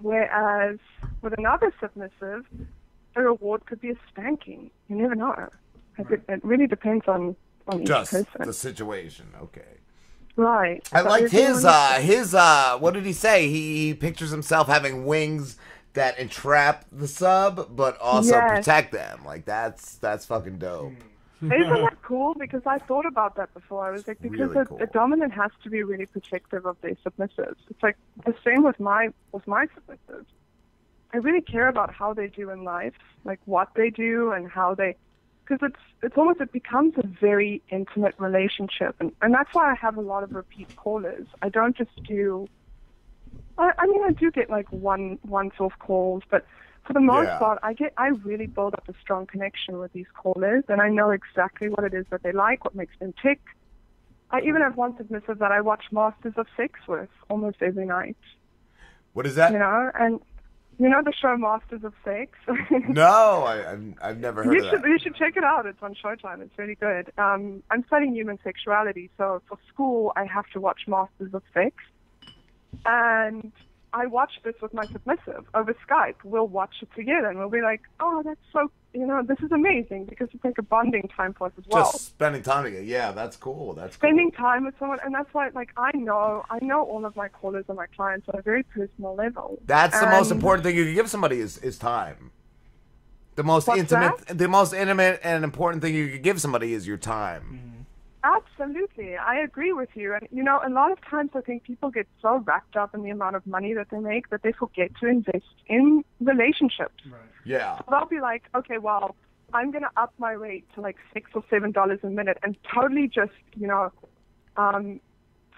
Whereas with another submissive, a reward could be a spanking. You never know. It really depends on each Just person. the situation. Okay. Right. I So liked his everyone- what did he say? He pictures himself having wings that entrap the sub, but also Yes. protect them. Like that's fucking dope. Isn't that cool? Because I thought about that before. I was like, because Really cool. a dominant has to be really protective of their submissives. It's like the same with my submissives. I really care about how they do in life, like what they do and how they, because it becomes a very intimate relationship, and that's why I have a lot of repeat callers. I don't just do. I mean, I do get like once-off calls, but for the most part, I really build up a strong connection with these callers, and I know exactly what it is that they like, what makes them tick. I even have one submissive that I watch Masters of Sex with almost every night. What is that? You know, and you know the show Masters of Sex? No, I've never heard of that. You should check it out. It's on Showtime. It's really good. I'm studying human sexuality, so for school I have to watch Masters of Sex. And I watch this with my submissive over Skype. We'll watch it together, and we'll be like, "Oh, that's so, this is amazing," because it's like a bonding time for us as well. Just spending time together. Yeah, that's cool. That's spending time with someone, and that's why, like, I know all of my callers and my clients on a very personal level. That's the most important thing you can give somebody is time. The most intimate and important thing you can give somebody is your time. Absolutely. I agree with you. And, a lot of times I think people get so wrapped up in the amount of money that they make that they forget to invest in relationships. Right. Yeah. So they'll be like, okay, well, I'm going to up my rate to like $6 or $7 a minute and totally just,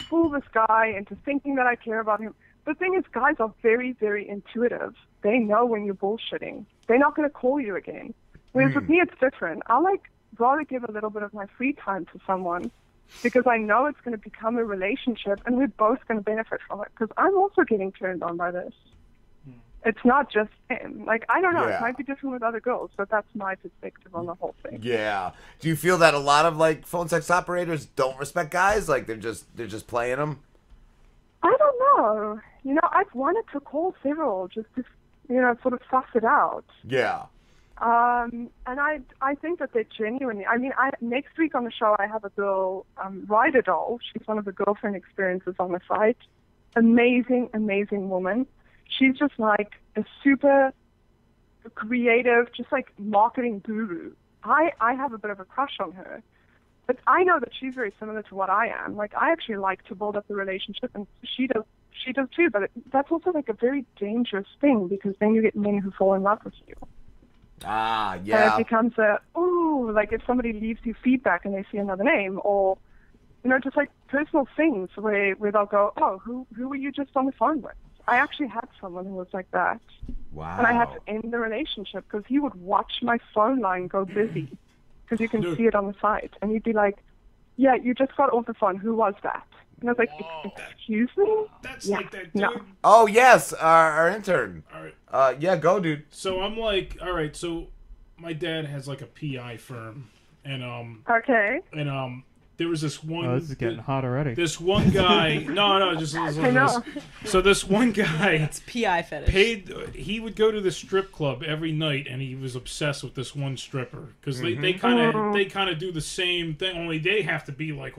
fool this guy into thinking that I care about him. The thing is, guys are very, very intuitive. They know when you're bullshitting. They're not going to call you again. Whereas with me, it's different. I'll rather give a little bit of my free time to someone because I know it's going to become a relationship and we're both going to benefit from it because I'm also getting turned on by this. It's not just him. Like, I don't know. Yeah. It might be different with other girls, but that's my perspective on the whole thing. Yeah. Do you feel that a lot of like phone sex operators don't respect guys? Like they're just playing them? I don't know. I've wanted to call several just to, sort of suss it out. Yeah. And I think that they're genuinely. I mean, next week on the show I have a girl, Ryder Doll. She's one of the girlfriend experiences on the site. Amazing, amazing woman. She's just like a super creative, just like marketing guru. I have a bit of a crush on her, but I know that she's very similar to what I am. Like, I actually like to build up the relationship, and she does too. But that's also like a very dangerous thing because then you get men who fall in love with you. Ah, yeah. And it becomes like if somebody leaves you feedback and they see another name, or, just like personal things where they'll go, oh, who were you just on the phone with? I actually had someone who was like that. Wow. And I had to end the relationship because he would watch my phone line go busy because you can see it on the site. And he'd be like, yeah, you just got off the phone. Who was that? And I was like, excuse me? That's like that dude. No. Oh, yes, our intern. All right. Yeah, go, dude. So I'm like, all right, so my dad has like a PI firm. And, Okay. And, there was this one. Oh, this is getting hot already. This one guy. No, just listen I to know. this. So this one guy It's PI fetish. he would go to the strip club every night, and he was obsessed with this one stripper because they kind of do the same thing, only they have to be like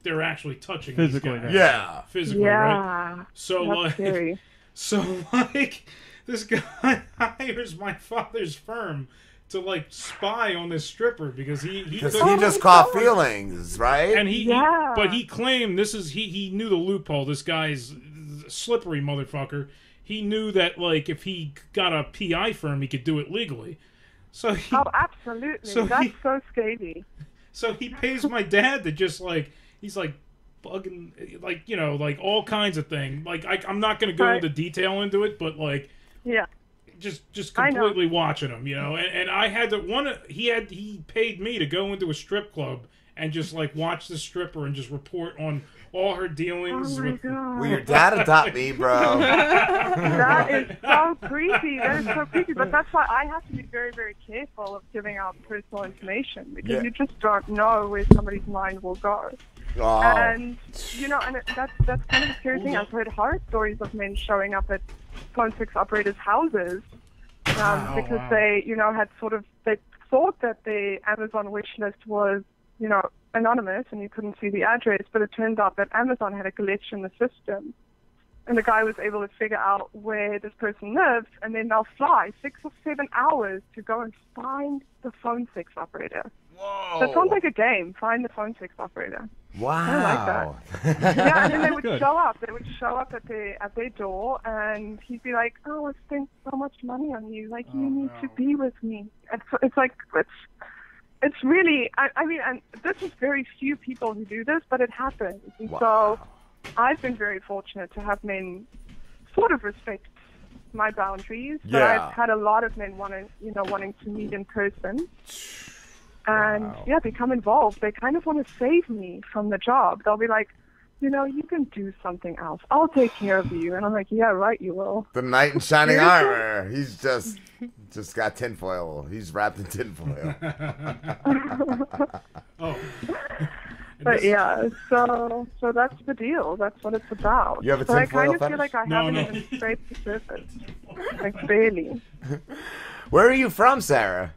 they're actually touching Physically, these guys. Yeah. Physically, Yeah. right? So That's like, scary. this guy hires my father's firm to like spy on this stripper because he just caught feelings, right? and he claimed he knew the loophole. This guy's a slippery motherfucker. He knew that like if he got a PI firm, he could do it legally. So Absolutely. So That's so scary. So he pays my dad to just like he's like bugging like all kinds of things. Like I'm not gonna go into detail into it, but like Yeah. just completely watching him, and I had to he paid me to go into a strip club and just like watch the stripper and just report on all her dealings. Oh my God. Well, your dad adopt me, bro. That is so creepy. That is so creepy. But that's why I have to be very, very careful of giving out personal information because you just don't know where somebody's mind will go. Oh. And that's kind of a scary thing. I've heard horror stories of men showing up at phone sex operators' houses because they, had sort of they thought that the Amazon wish list was, anonymous and you couldn't see the address, but it turned out that Amazon had a glitch in the system. And the guy was able to figure out where this person lives, and then they'll fly 6 or 7 hours to go and find the phone sex operator. Whoa. So it sounds like a game. Find the phone sex operator. Wow. I like that. Yeah, and then they would Good. show up. They would show up at their door, and he'd be like, "Oh, I spent so much money on you. Like, you need to be with me." It's like it's really. I mean, and this is very few people who do this, but it happens. And so I've been very fortunate to have men sort of respect my boundaries. But I've had a lot of men wanting to meet in person. And become involved. They kind of want to save me from the job. They'll be like, you can do something else. I'll take care of you. And I'm like, yeah, right, you will. The knight in shining armor. He's just got tinfoil. He's wrapped in tinfoil. But yeah, so that's the deal. That's what it's about. You have a so tinfoil I kind of fetish? feel like I haven't even scraped the surface. Like, barely. Where are you from, Sarah?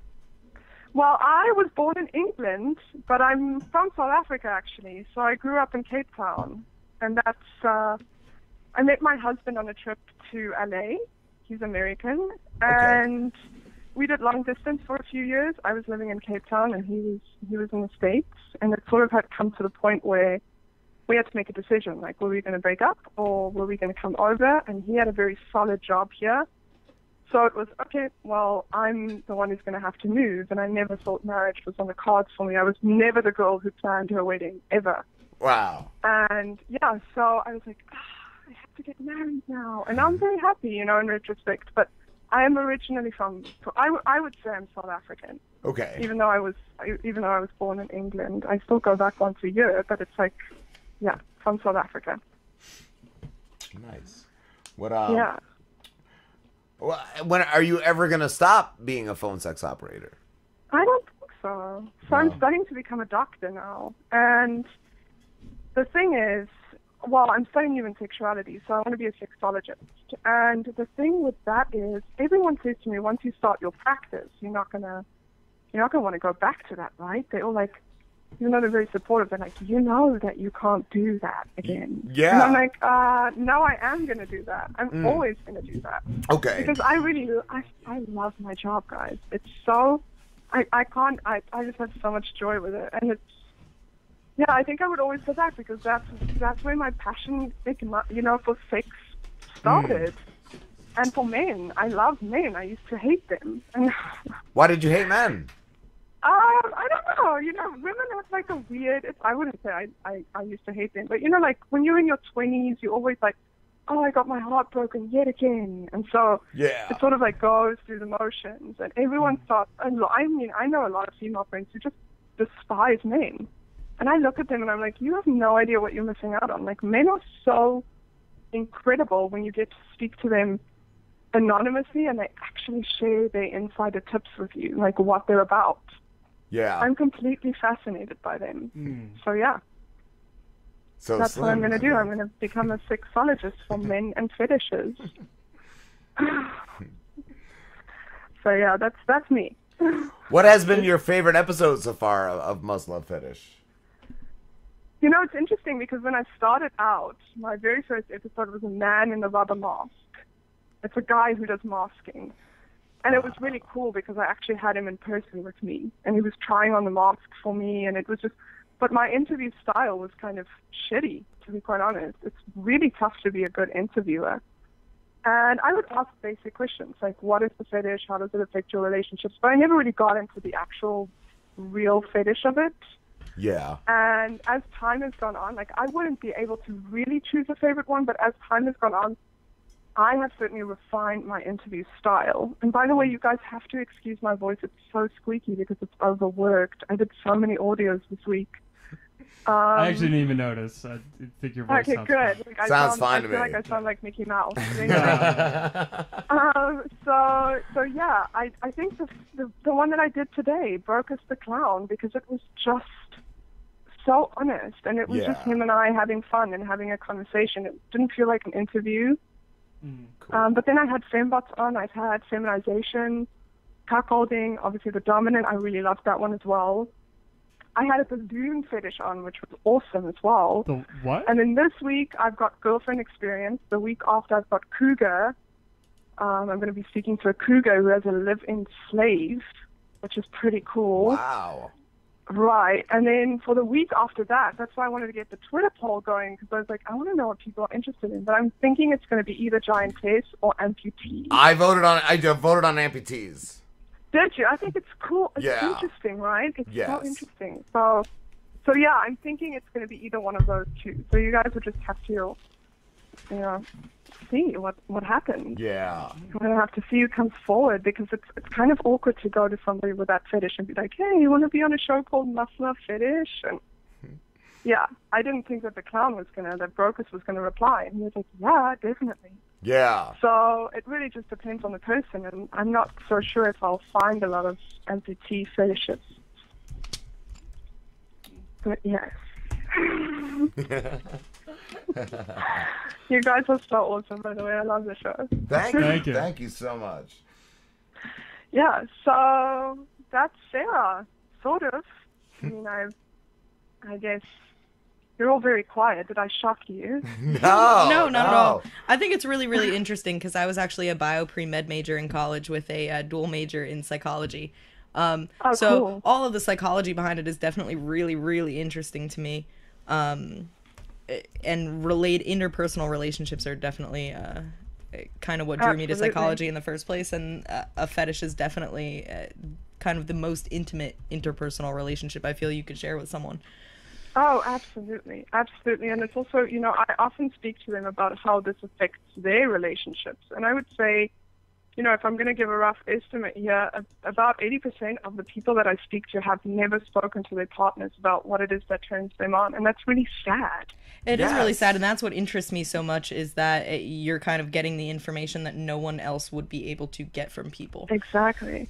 Well, I was born in England, but I'm from South Africa, actually. So I grew up in Cape Town. And that's, I met my husband on a trip to LA. He's American. And we did long distance for a few years. I was living in Cape Town, and he was in the States. And it sort of had come to the point where we had to make a decision. Like, were we going to break up, or were we going to come over? And he had a very solid job here. So it was, okay, well, I'm the one who's going to have to move, and I never thought marriage was on the cards for me. I was never the girl who planned her wedding, ever. Wow. And, yeah, so I was like, I have to get married now. And I'm very happy, in retrospect. But I am originally I would say I'm South African. Okay. Even though I was born in England. I still go back once a year, but it's like, yeah, from South Africa. Nice. What, yeah. When are you ever going to stop being a phone sex operator? I don't think so. So I'm studying to become a doctor now. And the thing is, I'm studying human sexuality, so I want to be a sexologist. And the thing with that is, everyone says to me, once you start your practice, you're not gonna want to go back to that, right? They're all like, even though they're very supportive, they're like, that you can't do that again. Yeah. And I'm like, no, I am going to do that. I'm always going to do that. Okay. Because I love my job, guys. It's so, I just have so much joy with it. And it's, I think I would always go back, because that's where my passion, for sex started. And for men, I love men. I used to hate them. Why did you hate men? I don't know. Women have like a weird. I wouldn't say I used to hate them, but like when you're in your 20s, you're always like, oh, I got my heart broken yet again, and so it sort of like goes through the motions, and everyone starts. I mean, I know a lot of female friends who just despise men, and I look at them and I'm like, you have no idea what you're missing out on. Like, men are so incredible when you get to speak to them anonymously, and they actually share their insider tips with you, like what they're about. Yeah. I'm completely fascinated by them. So, yeah. So that's what I'm going to do. I'm going to become a sexologist for men and fetishes. So, yeah, that's me. What has been your favorite episode so far of Must Love Fetish? It's interesting, because when I started out, my very first episode was a man in a rubber mask. It's a guy who does masking. And it was really cool, because I actually had him in person with me, and he was trying on the mask for me, and it was just, but my interview style was kind of shitty, to be quite honest. It's really tough to be a good interviewer. And I would ask basic questions, like, what is the fetish? How does it affect your relationships? But I never really got into the actual real fetish of it. Yeah. And as time has gone on, like, I wouldn't be able to really choose a favorite one, but as time has gone on, I have certainly refined my interview style. And by the way, you guys have to excuse my voice. It's so squeaky because it's overworked. I did so many audios this week. I actually didn't even notice. I think your voice sounds good. Fine. Like, Sounds fine to me. I feel like I sound like Mickey Mouse. So yeah, I think the one that I did today, Broke Us the Clown, because it was just so honest, and it was just him and I having fun and having a conversation. It didn't feel like an interview. Cool. But then I had fembots on. I've had feminization, cuckolding, obviously the dominant. I really loved that one as well. I had a balloon fetish on, which was awesome as well. The what? And then this week, I've got girlfriend experience. The week after, I've got cougar. I'm going to be speaking to a cougar who has a live-in slave, which is pretty cool. Wow. Right. And then for the week after that, that's why I wanted to get the Twitter poll going, because I was like, I want to know what people are interested in. But I'm thinking it's going to be either giantess or amputee. I voted on amputees. Did you? I think it's cool. It's Yeah. interesting, right? It's Yes. so interesting. So yeah, I'm thinking it's going to be either one of those two. So you guys would just have to, see what happens. Yeah. I'm going to have to see who comes forward, because it's kind of awkward to go to somebody with that fetish and be like, hey, you want to be on a show called Must Love Fetish? And yeah, I didn't think that the Brocus was going to reply. And he was like, yeah, definitely. Yeah. So it really just depends on the person, and I'm not so sure if I'll find a lot of amputee fetishes. But yes. You guys are so awesome, by the way. I love the show. Thank you. Thank you. Thank you so much. Yeah, so that's Sarah, sort of. I mean, I guess you're all very quiet. Did I shock you? No, Not at all. I think it's really, really interesting because I was actually a bio pre-med major in college with a dual major in psychology. So cool. all of the psychology behind it is definitely really, really interesting to me. And interpersonal relationships are definitely kind of what drew me to psychology in the first place. And a fetish is definitely kind of the most intimate interpersonal relationship I feel you could share with someone. Oh, absolutely. Absolutely. And it's also, I often speak to them about how this affects their relationships. And I would say, if I'm going to give a rough estimate here, about 80% of the people that I speak to have never spoken to their partners about what it is that turns them on. And that's really sad. It is really sad. And that's what interests me so much, is that you're kind of getting the information that no one else would be able to get from people. Exactly.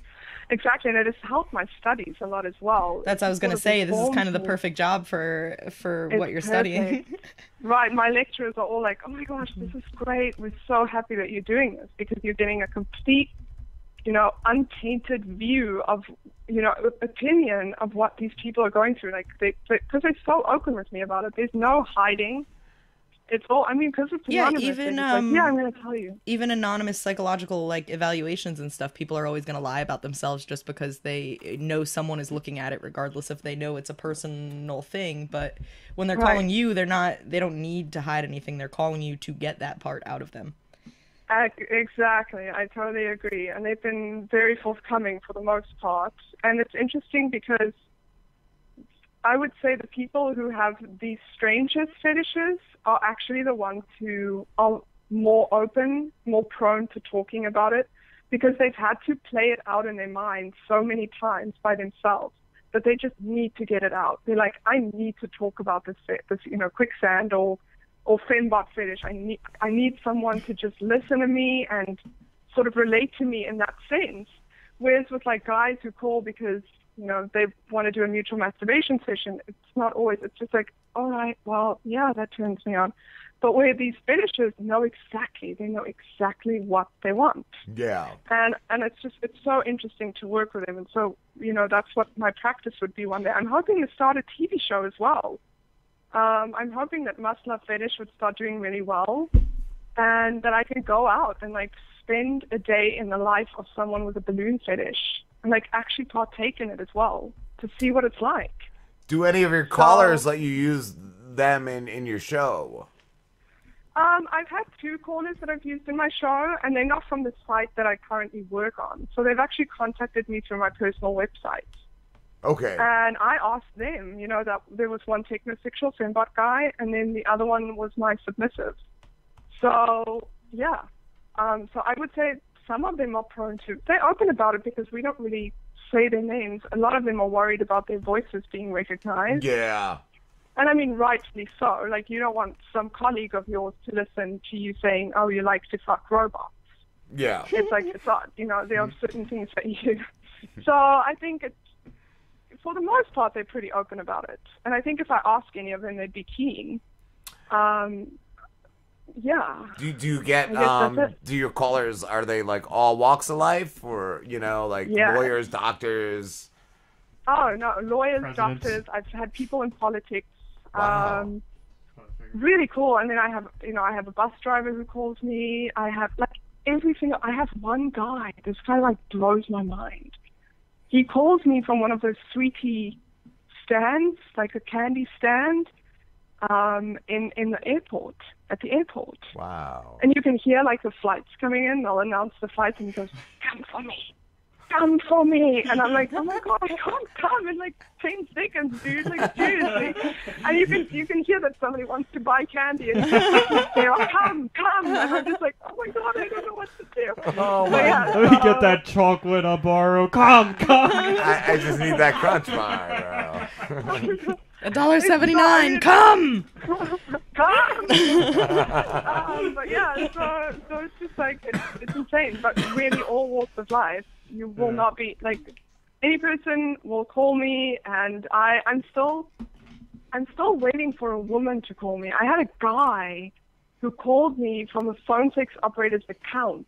And it has helped my studies a lot as well. That's what I was going to say. This is kind of the perfect job for what you're studying. Right. My lecturers are all like, oh my gosh, this is great. We're so happy that you're doing this, because you're getting a complete, untainted view of, opinion of what these people are going through. Like, because they're so open with me about it. There's no hiding. It's all, because it's anonymous. Even I'm going to tell you. Even anonymous psychological evaluations and stuff, people are always going to lie about themselves just because they know someone is looking at it, regardless if they know it's a personal thing. But when they're calling you, they don't need to hide anything. They're calling you to get that part out of them. Exactly. I totally agree. And they've been very forthcoming for the most part. And it's interesting because I would say the people who have the strangest fetishes are actually the ones who are more open, more prone to talking about it, because they've had to play it out in their mind so many times by themselves that they just need to get it out. They're like, I need to talk about this quicksand or fembot fetish. I need someone to just listen to me and sort of relate to me in that sense. Whereas with guys who call because they want to do a mutual masturbation session, it's not always. It's just like, all right, well, yeah, that turns me on. But where these fetishes they know exactly what they want. Yeah. And it's so interesting to work with them. And so, that's what my practice would be one day. I'm hoping to start a TV show as well. I'm hoping that Must Love Fetish would start doing really well, and that I can go out and spend a day in the life of someone with a balloon fetish and actually partake in it as well to see what it's like. Do any of your callers let you use them in your show? I've had 2 callers that I've used in my show, and they're not from the site that I currently work on. So they've actually contacted me through my personal website. Okay. And I asked them, that there was one technosexual fembot guy, and then the other one was my submissive. So, yeah. So I would say some of them are prone to... They're open about it because we don't really say their names. A lot of them are worried about their voices being recognized. Yeah. And rightfully so. You don't want some colleague of yours to listen to you saying, oh, you like to fuck robots. Yeah. It's odd. There are certain things that you... So I think it's... For the most part, they're pretty open about it. And I think if I ask any of them, they'd be keen. Yeah. Do you get do your callers, are they all walks of life, or lawyers, doctors? Oh, no, lawyers, Presidents. doctors. I've had people in politics. Wow. Really cool. And then I have a bus driver who calls me. I have like everything. I have one guy. This guy like blows my mind. He calls me from one of those sweetie stands, like a candy stand, in the airport, at the airport. Wow. And you can hear like the flights coming in. They'll announce the flights, and he goes, "Come for me. Come for me." And I'm like, "Oh my God, I can't come in like 10 seconds, dude. Like, seriously." And you can hear that somebody wants to buy candy, and he's like, "Sarah, come. And I'm just like, "Oh my God, I don't know what to do." Oh So, my yeah, Let me get that chocolate I borrow. Come. I just need that crunch bar, bro. $1.79. Come. Come. But yeah, so it's just like it's insane. But really, all walks of life, you will not be like any person will call me, and I'm still waiting for a woman to call me. I had a guy who called me from a phone sex operator's account,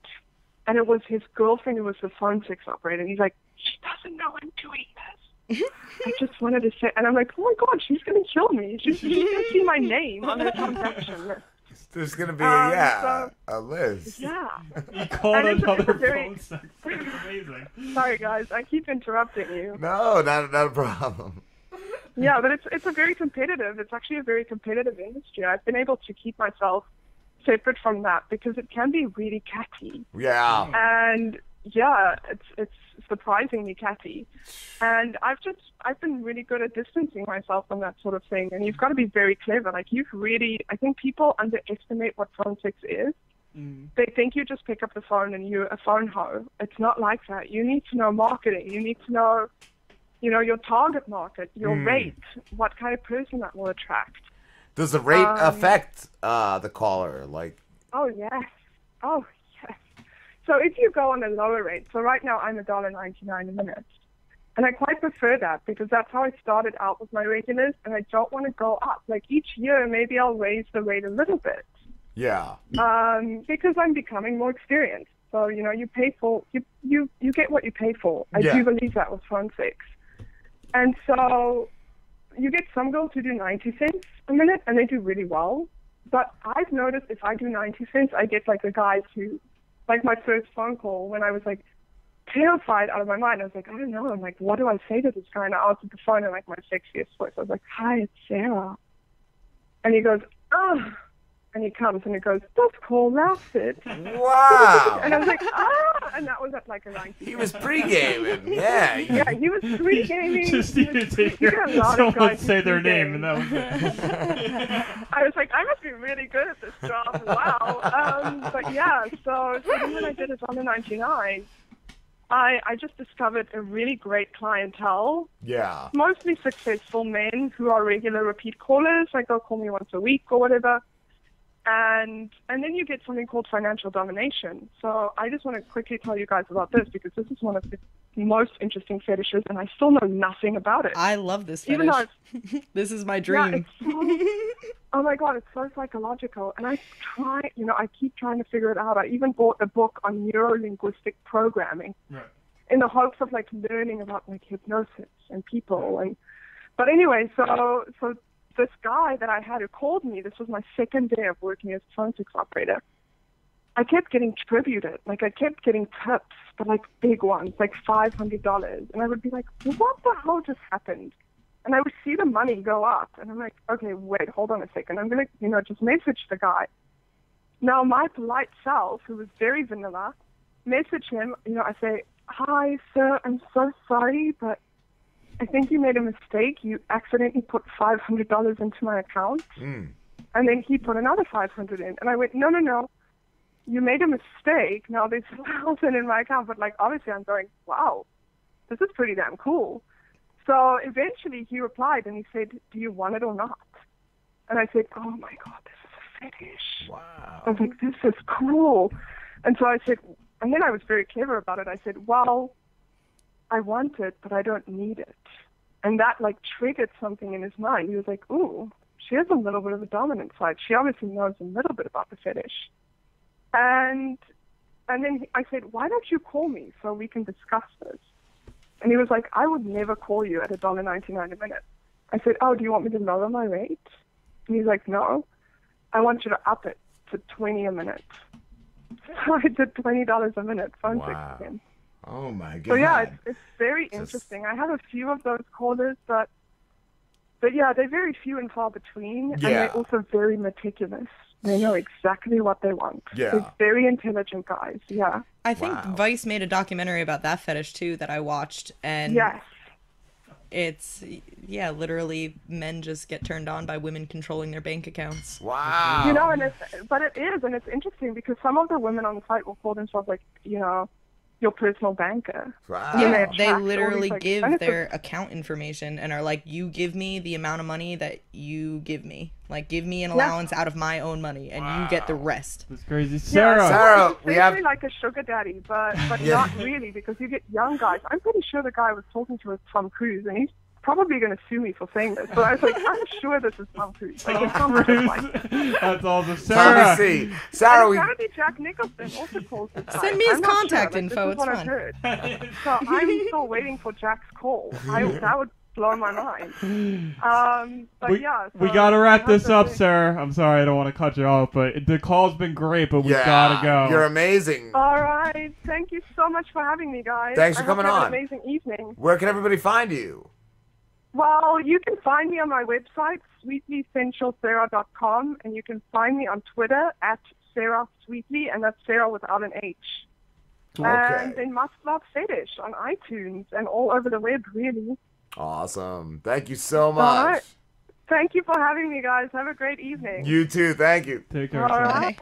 and it was his girlfriend who was the phone sex operator. And he's like, "She doesn't know I'm doing this." I just wanted to say, and I'm like, "Oh my God, she's gonna kill me. She's gonna see my name on her transaction list." There's gonna be so- a list. Yeah. You called And it's another very- phone sex. It's amazing. Sorry, guys, I keep interrupting you. No, not a problem. Yeah, but it's a very competitive. It's actually a very competitive industry. I've been able to keep myself separate from that because it can be really catty. Yeah. And yeah, it's surprisingly catty. And I've been really good at distancing myself from that sort of thing. And you've got to be very clever. Like I think people underestimate what phone sex is. They think you just pick up the phone and you're a phone hoe. It's not like that. You need to know marketing. You need to know, your target market, your rate, what kind of person that will attract. Does the rate affect the caller? Like, Oh, yes. Oh, yes. So if you go on a lower rate, so right now I'm $1.99 a minute. And I quite prefer that because that's how I started out with my regulars, and I don't want to go up. Like each year, maybe I'll raise the rate a little bit yeah. because I'm becoming more experienced. So, you pay for, you get what you pay for. I Yeah. do believe that with phone sex. And so you get some girls who do 90 cents a minute, and they do really well. But I've noticed if I do 90 cents, I get like the guys who, like my first phone call when I was like terrified out of my mind. I was like, I don't know. I'm like, what do I say to this guy? And I answered the phone in like my sexiest voice. I was like, "Hi, it's Sarah." And he goes, "Oh." And he comes and he goes, "This call lasted." Wow. And I was like, "Ah." And that was at like a 90. He was pre-gaming. Yeah. Yeah, he was pre-gaming. Just needed to You get a hear lot of someone guys say who their pre-game. name, and that was it. I was like, I must be really good at this job. Wow. But yeah, so then when I did $1.99, I just discovered a really great clientele, Yeah. mostly successful men who are regular repeat callers. Like they'll call me once a week or whatever. And then you get something called financial domination. So I just want to quickly tell you guys about this because this is one of the most interesting fetishes, and I still know nothing about it. I love this fetish. Even though This is my yeah, dream. it's so, oh my God, it's so psychological. And I keep trying to figure it out. I even bought a book on neuro-linguistic programming in the hopes of like learning about like hypnosis and people. But anyway, so this guy that I had who called me, this was my second day of working as a phone sex operator. I kept getting tributed. Like I kept getting tips, but like big ones, like $500. And I would be like, what the hell just happened? And I would see the money go up. And I'm like, okay, wait, hold on a second. I'm going to, just message the guy. Now my polite self, who was very vanilla, message him, I say, "Hi, sir, I'm so sorry, but I think you made a mistake. You accidentally put $500 into my account." And then he put another 500 in. And I went, no. You made a mistake. Now there's 1,000 in my account. But like, obviously I'm going, wow, this is pretty damn cool. So eventually he replied and he said, "Do you want it or not?" And I said, "Oh my God, this is a fetish." Wow. I was like, this is cool. And so I said, and then I was very clever about it. I said, "Well, I want it, but I don't need it." And that like triggered something in his mind. He was like, "Ooh, she has a little bit of a dominant side. She obviously knows a little bit about the fetish." And then I said, "Why don't you call me so we can discuss this?" And he was like, I would never call you at $1.99 a minute. I said, oh, do you want me to lower my rate? And he's like, no, I want you to up it to $20 a minute. So I did $20 a minute phone sex with him. Oh my god. So yeah, it's very interesting. I have a few of those callers, but yeah, they're very few and far between, and they're also very meticulous. They know exactly what they want. Yeah. They're very intelligent guys. Yeah. I think Vice made a documentary about that fetish too that I watched, and it's literally men just get turned on by women controlling their bank accounts. Wow. You know, and it's interesting because some of the women on the site will call themselves like, you know, your personal banker. Wow. Yeah, they literally give their account information and are like, you give me the amount of money that you give me. Like, give me an allowance out of my own money, and you get the rest. That's crazy. Sarah! Sarah, we have... like a sugar daddy, but not really, because you get young guys. I'm pretty sure the guy I was talking to was Tom Cruise, and he's probably going to sue me for saying this, but I was like, I'm sure this is Tom Cruise. Like, it sounds just like him. That's awesome. Sarah! Sarah, apparently Jack Nicholson also calls this guy. Send me his contact sure. info, Like, it's fine. fine. So I'm still waiting for Jack's call. That would blow my mind. But we gotta wrap this up, Sarah. I'm sorry, I don't want to cut you off, but the call's been great, but we gotta go. You're amazing. All right. Thank you so much for having me, guys. Thanks for coming on. Have an amazing evening. Where can everybody find you? Well, you can find me on my website, sweetlysensualsara.com, and you can find me on Twitter at Sarah Sweetly, and that's Sarah without an H. Okay. And then Must Love Fetish on iTunes and all over the web, really. Awesome. Thank you so much. All right. Thank you for having me, guys. Have a great evening. You too. Thank you. Take care. All Sarah. right.